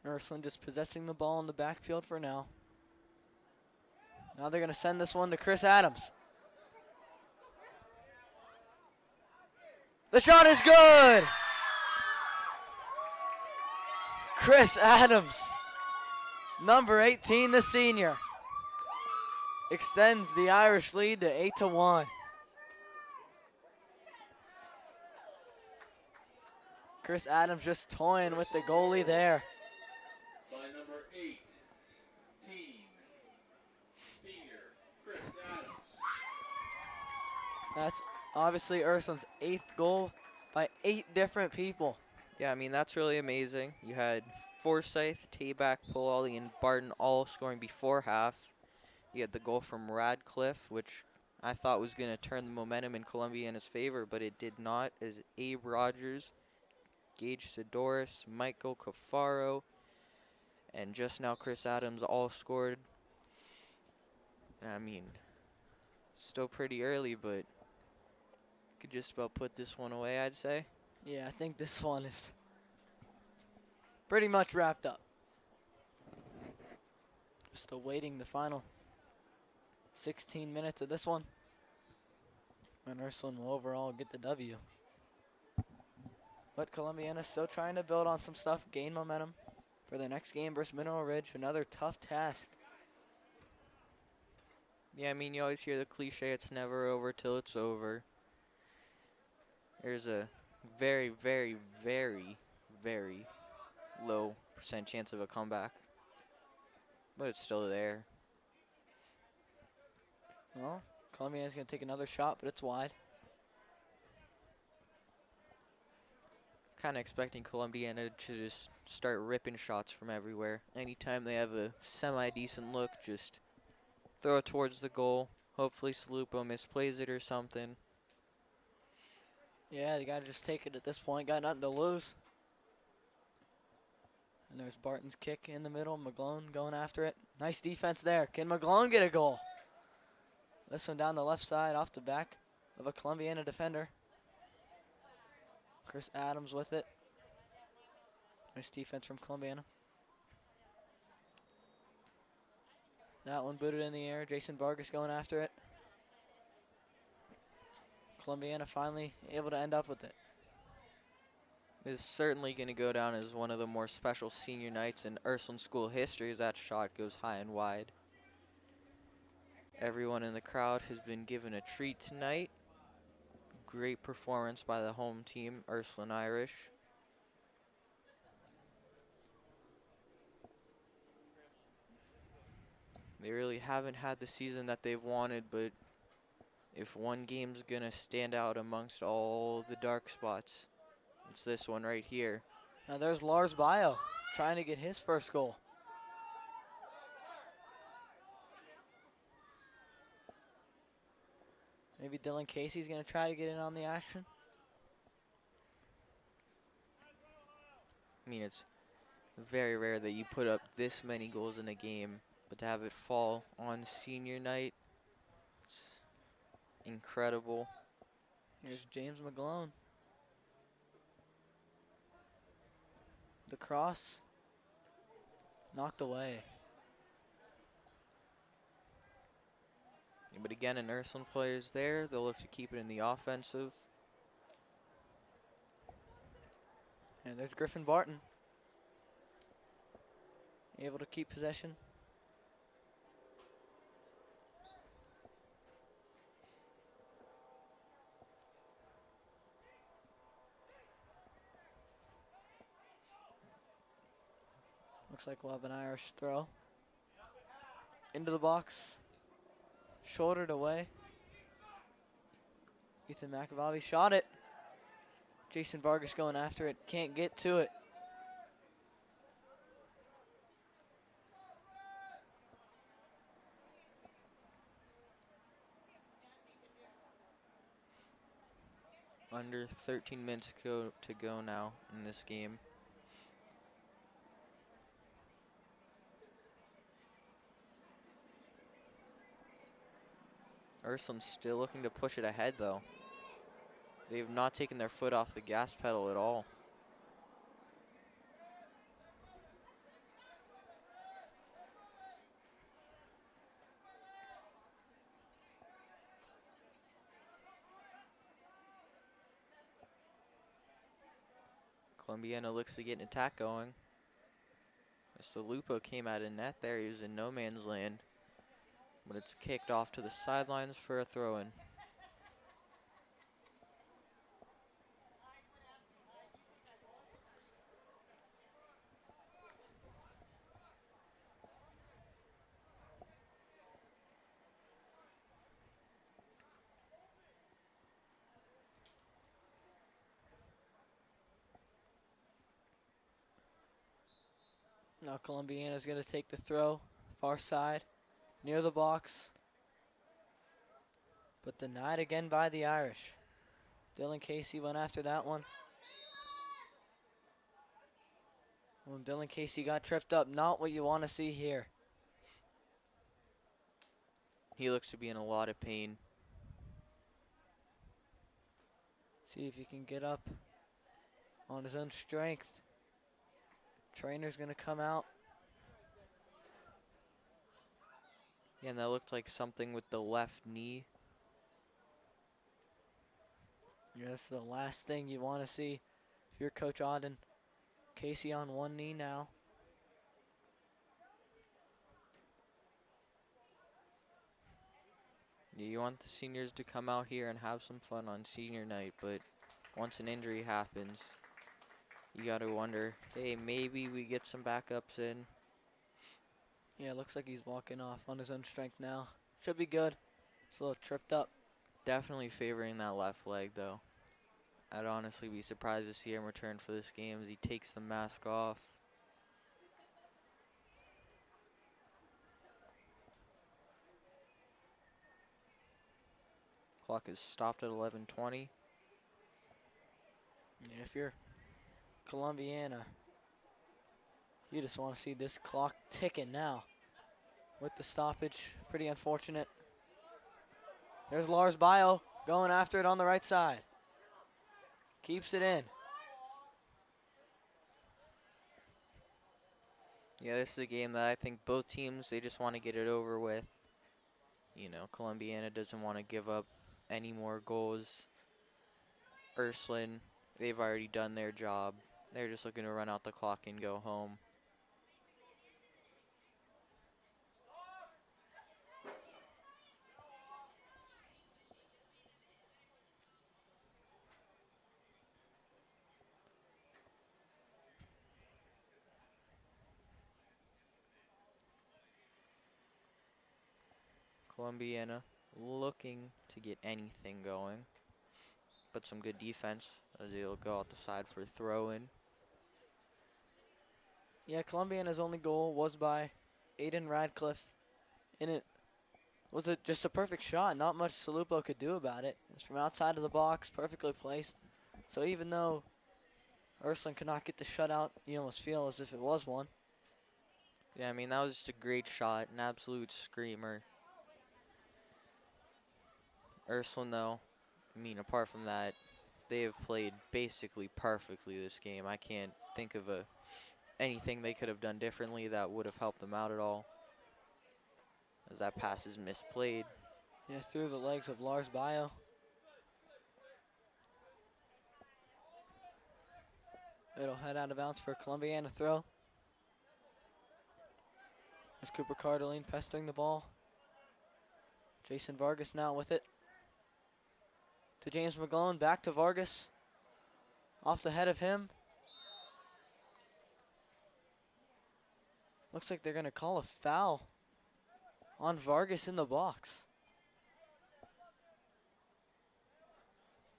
A: Ursuline just possessing the ball in the backfield for now. Now they're going to send this one to Chris Adams. The shot is good! Chris Adams, number 18, the senior, extends the Irish lead to 8-1. Chris Adams just toying with the goalie there.
C: By number 18, senior Chris Adams.
A: That's obviously Ursuline's 8th goal by 8 different people.
B: Yeah, I mean, that's really amazing. You had Forsyth, Tabak, Pulali, and Barton all scoring before half. You had the goal from Radcliffe, which I thought was going to turn the momentum in Columbiana's favor, but it did not, as Abe Rogers, Gage Sidoris, Michael Cafaro, and just now Chris Adams all scored. I mean, still pretty early, but could just about put this one away, I'd say.
A: Yeah, I think this one is pretty much wrapped up. Just awaiting the final 16 minutes of this one. And Ursuline will overall get the W. But Columbiana's still trying to build on some stuff, gain momentum for their next game versus Mineral Ridge. Another tough task.
B: Yeah, I mean, you always hear the cliche, it's never over till it's over. There's a very, very, very, very low % chance of a comeback. But it's still there.
A: Well, Columbiana's going to take another shot, but it's wide.
B: Kind of expecting Columbiana to just start ripping shots from everywhere. Anytime they have a semi-decent look, just throw it towards the goal. Hopefully Salupo misplays it or something.
A: Yeah, you got to just take it at this point. Got nothing to lose. And there's Barton's kick in the middle. Mcglone going after it. Nice defense there. Can Mcglone get a goal? This one down the left side off the back of a Columbiana defender. Chris Adams with it. Nice defense from Columbiana. That one booted in the air. Jason Vargas going after it. Columbiana finally able to end up with it.
B: This is certainly going to go down as one of the more special senior nights in Ursuline school history as that shot goes high and wide. Everyone in the crowd has been given a treat tonight. Great performance by the home team, Ursuline Irish. They really haven't had the season that they've wanted, but if one game's going to stand out amongst all the dark spots, it's this one right here.
A: Now there's Lars Bio trying to get his first goal. Maybe Dylan Casey's going to try to get in on the action.
B: I mean, it's very rare that you put up this many goals in a game, but to have it fall on senior night, it's incredible.
A: Here's James Mcglone. The cross knocked away.
B: But again, an Ursuline players there. They'll look to keep it in the offensive.
A: And there's Griffin Barton. Able to keep possession. Looks like we'll have an Irish throw. Into the box. Shouldered away. Ethan McAvoy shot it. Jason Vargas going after it. Can't get to it.
B: Under 13 minutes to go now in this game. Ursuline's still looking to push it ahead, though. They have not taken their foot off the gas pedal at all. Columbiana looks to get an attack going. Mr. Lupo came out of net there. He was in no man's land. But it's kicked off to the sidelines for a throw-in.
A: Now Columbiana's going to take the throw. Far side. Near the box. But denied again by the Irish. Dylan Casey went after that one. When Dylan Casey got tripped up, not what you want to see here.
B: He looks to be in a lot of pain.
A: See if he can get up on his own strength. Trainer's going to come out.
B: Yeah, and that looked like something with the left knee.
A: Yeah, that's the last thing you want to see if you're Coach Auden. Casey on one knee now.
B: Yeah, you want the seniors to come out here and have some fun on senior night, but once an injury happens, you got to wonder, hey, maybe we get some backups in.
A: Yeah, looks like he's walking off on his own strength now. Should be good. It's a little tripped up.
B: Definitely favoring that left leg, though. I'd honestly be surprised to see him return for this game as he takes the mask off. Clock is stopped at 11:20.
A: Yeah, if you're Columbiana, you just want to see this clock ticking now. With the stoppage, pretty unfortunate. There's Lars Bio going after it on the right side. Keeps it in.
B: Yeah, this is a game that I think both teams, they just want to get it over with. You know, Columbiana doesn't want to give up any more goals. Ursuline, they've already done their job. They're just looking to run out the clock and go home. Columbiana looking to get anything going, but some good defense as they'll go out the side for a throw-in.
A: Yeah, Columbiana's only goal was by Aiden Radcliffe. And it was just a perfect shot. Not much Salupo could do about it. It was from outside of the box, perfectly placed. So even though Ursuline could not get the shutout, you almost feel as if it was one.
B: Yeah, I mean, that was just a great shot, an absolute screamer. Ursuline, though, I mean, apart from that, they have played basically perfectly this game. I can't think of anything they could have done differently that would have helped them out at all, as that pass is misplayed.
A: Yeah, through the legs of Lars Bio. It'll head out of bounds for a Columbiana throw. There's Cooper Cardeline pestering the ball. Jason Vargas now with it. To James Mcglone, back to Vargas. Off the head of him. Looks like they're going to call a foul on Vargas in the box.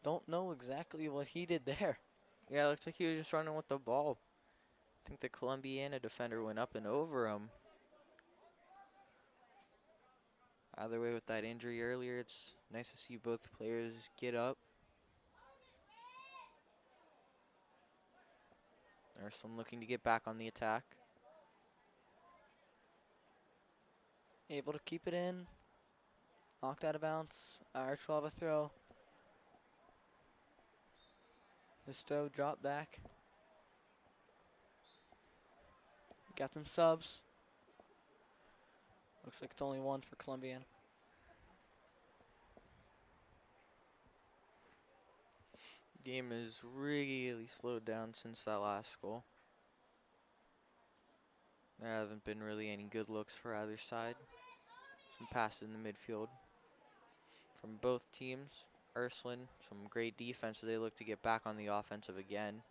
A: Don't know exactly what he did there.
B: Yeah, it looks like he was just running with the ball. I think the Columbiana defender went up and over him. Either way, with that injury earlier, it's nice to see both players get up. Ursuline looking to get back on the attack.
A: Able to keep it in. Knocked out of bounds. Irish will have a throw. This throw dropped back. Got some subs. Looks like it's only one for Columbiana.
B: Game is really slowed down since that last goal. There haven't been really any good looks for either side. Some passes in the midfield from both teams. Ursuline, some great defense, so they look to get back on the offensive again.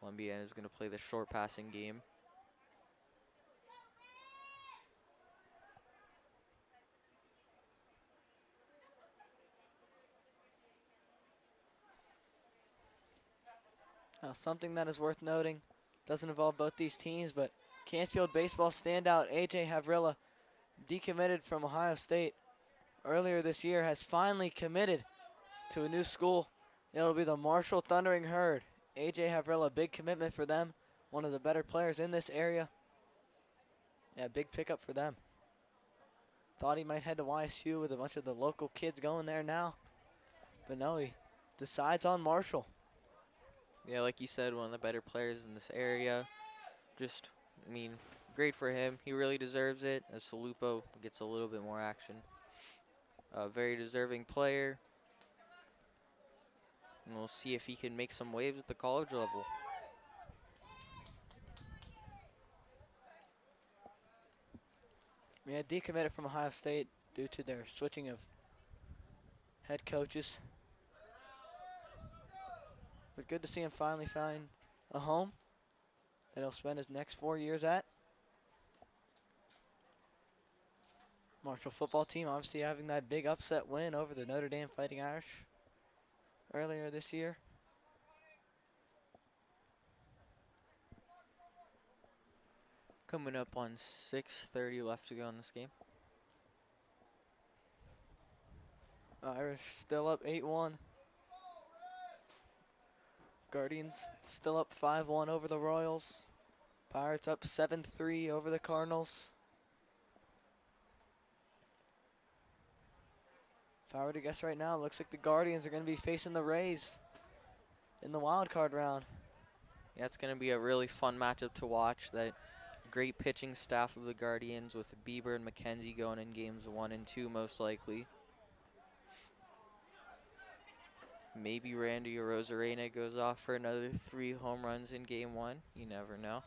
B: Columbiana is going to play the short passing game.
A: Now, something that is worth noting, doesn't involve both these teams, but Canfield baseball standout A.J. Havrilla, decommitted from Ohio State earlier this year, has finally committed to a new school. It'll be the Marshall Thundering Herd. A.J. Havrilla, big commitment for them. One of the better players in this area. Yeah, big pickup for them. Thought he might head to YSU with a bunch of the local kids going there now. But no, he decides on Marshall.
B: Yeah, like you said, one of the better players in this area. Just, I mean, great for him. He really deserves it as Salupo gets a little bit more action. A very deserving player. And we'll see if he can make some waves at the college level.
A: Yeah, decommitted from Ohio State due to their switching of head coaches. But good to see him finally find a home that he'll spend his next 4 years at. Marshall football team obviously having that big upset win over the Notre Dame Fighting Irish earlier this year.
B: Coming up on 6:30 left to go in this game.
A: Irish still up 8-1. Guardians still up 5-1 over the Royals. Pirates up 7-3 over the Cardinals. If I were to guess right now, it looks like the Guardians are going to be facing the Rays in the wild card round.
B: Yeah, it's going to be a really fun matchup to watch. That great pitching staff of the Guardians with Bieber and McKenzie going in games 1 and 2 most likely. Maybe Randy Rosarena goes off for another 3 home runs in game 1. You never know.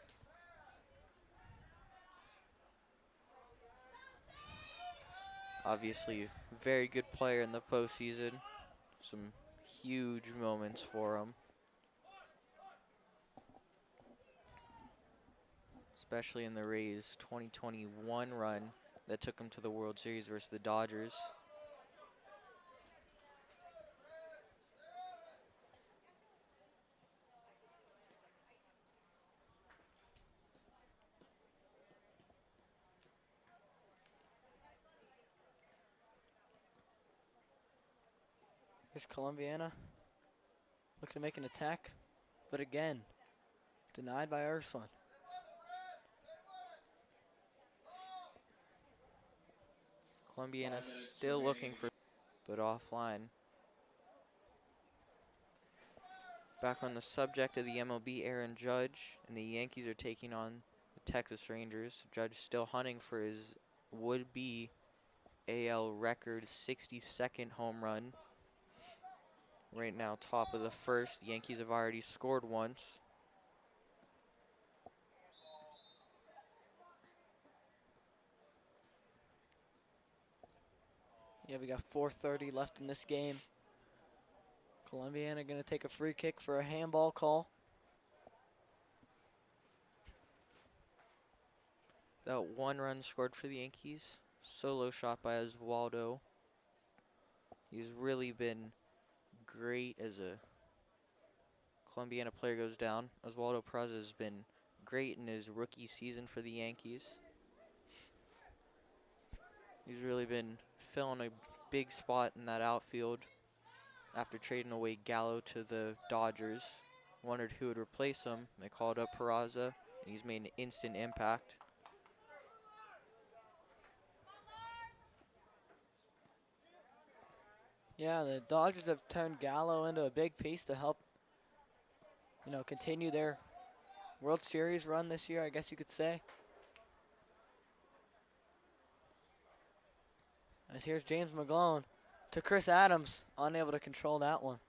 B: Obviously, very good player in the postseason. Some huge moments for him. Especially in the Rays' 2021 run that took him to the World Series versus the Dodgers.
A: Here's Columbiana looking to make an attack, but again, denied by Ursuline.
B: Columbiana still looking for, but offline. Back on the subject of the MLB, Aaron Judge and the Yankees are taking on the Texas Rangers. Judge still hunting for his would-be AL record 62nd home run. Right now, top of the first. The Yankees have already scored once.
A: Yeah, we got 4:30 left in this game. Columbiana going to take a free kick for a handball call.
B: That 1 run scored for the Yankees. Solo shot by Oswaldo. He's really been great as a Columbiana player goes down. Oswaldo Peraza has been great in his rookie season for the Yankees. He's really been filling a big spot in that outfield after trading away Gallo to the Dodgers. Wondered who would replace him. They called up Peraza, and he's made an instant impact.
A: Yeah, the Dodgers have turned Gallo into a big piece to help, continue their World Series run this year, I guess you could say. As here's James Mcglone to Chris Adams, unable to control that one.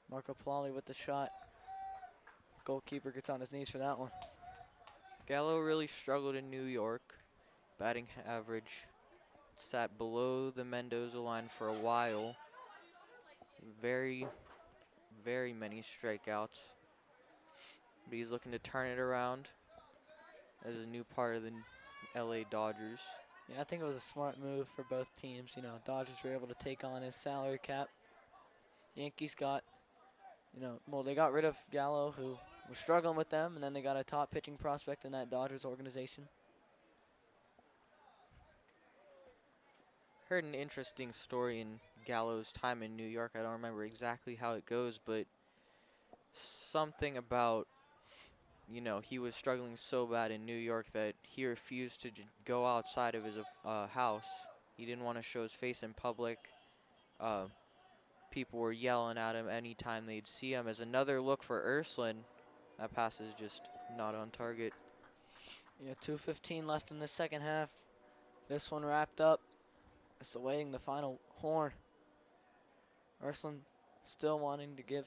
A: Marco Palali with the shot. Goalkeeper gets on his knees for that one.
B: Gallo really struggled in New York. Batting average sat below the Mendoza line for a while. Very, very many strikeouts. But he's looking to turn it around as a new part of the LA Dodgers.
A: Yeah, I think it was a smart move for both teams. Dodgers were able to take on his salary cap. Yankees got, they got rid of Gallo, who was struggling with them, and then they got a top pitching prospect in that Dodgers organization.
B: Heard an interesting story in Gallo's time in New York. I don't remember exactly how it goes, but something about, he was struggling so bad in New York that he refused to go outside of his house. He didn't want to show his face in public. People were yelling at him anytime they'd see him. As another look for Ursuline, that pass is just not on target.
A: Yeah, 2:15 left in the second half. This one wrapped up. Just awaiting the final horn. Ursuline still wanting to give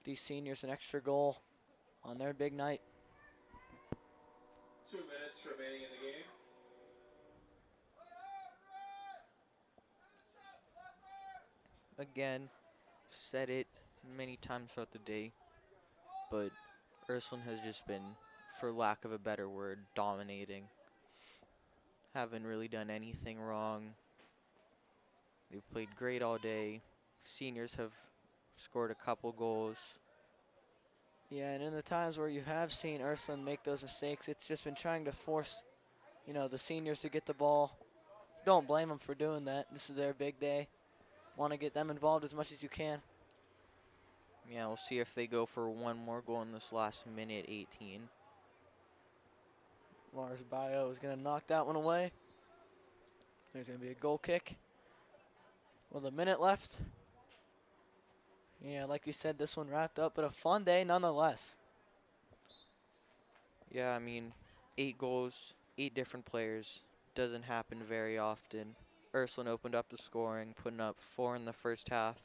A: these seniors an extra goal on their big night.
C: 2 minutes remaining in the game.
B: Again, said it many times throughout the day, but Ursuline has just been, for lack of a better word, dominating. Haven't really done anything wrong. They've played great all day. Seniors have scored a couple goals.
A: Yeah, and in the times where you have seen Ursuline make those mistakes, it's just been trying to force, the seniors to get the ball. Don't blame them for doing that. This is their big day. Want to get them involved as much as you can.
B: Yeah, we'll see if they go for one more goal in this last minute 18.
A: Mars Bio is going to knock that one away. There's going to be a goal kick. With a minute left. Yeah, like you said, this one wrapped up, but a fun day nonetheless.
B: Yeah, I mean, 8 goals, 8 different players. Doesn't happen very often. Ursuline opened up the scoring, putting up 4 in the first half.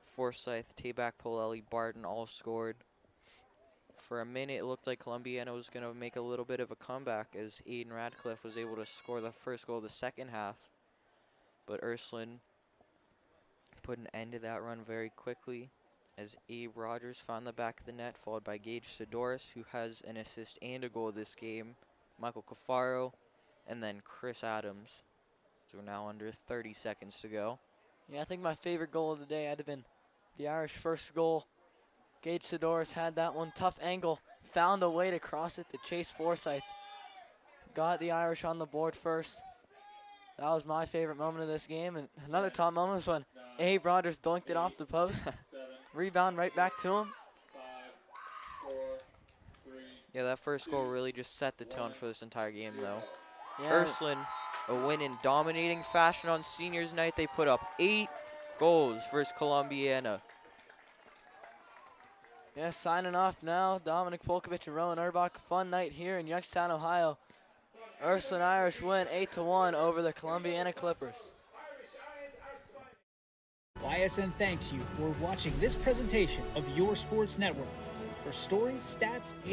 B: Forsyth, Tabak, Polelli, Barton all scored. For a minute, it looked like Columbiana was going to make a little bit of a comeback as Aiden Radcliffe was able to score the first goal of the second half. But Ursuline put an end to that run very quickly as Abe Rogers found the back of the net, followed by Gage Sidoris, who has an assist and a goal this game, Michael Cafaro, and then Chris Adams. So we're now under 30 seconds to go.
A: Yeah, I think my favorite goal of the day had to have been the Irish first goal. Gage Sidoris had that one, tough angle, found a way to cross it to Chase Forsyth. Got the Irish on the board first. That was my favorite moment of this game. And another top moment was when Abe Rogers doinked it off the post. Rebound right back to him.
C: 5, 4, 3.
B: Yeah, that first goal really just set the tone for this entire game, though.
A: Yeah.
B: Ursuline, a win in dominating fashion on seniors night. They put up 8 goals versus Columbiana.
A: Yeah, signing off now. Dominic Polkovich and Rowan Urbach. Fun night here in Youngstown, Ohio. Ursuline Irish win 8-1 over the Columbiana Clippers.
F: YSN thanks you for watching this presentation of Your Sports Network. For stories, stats, and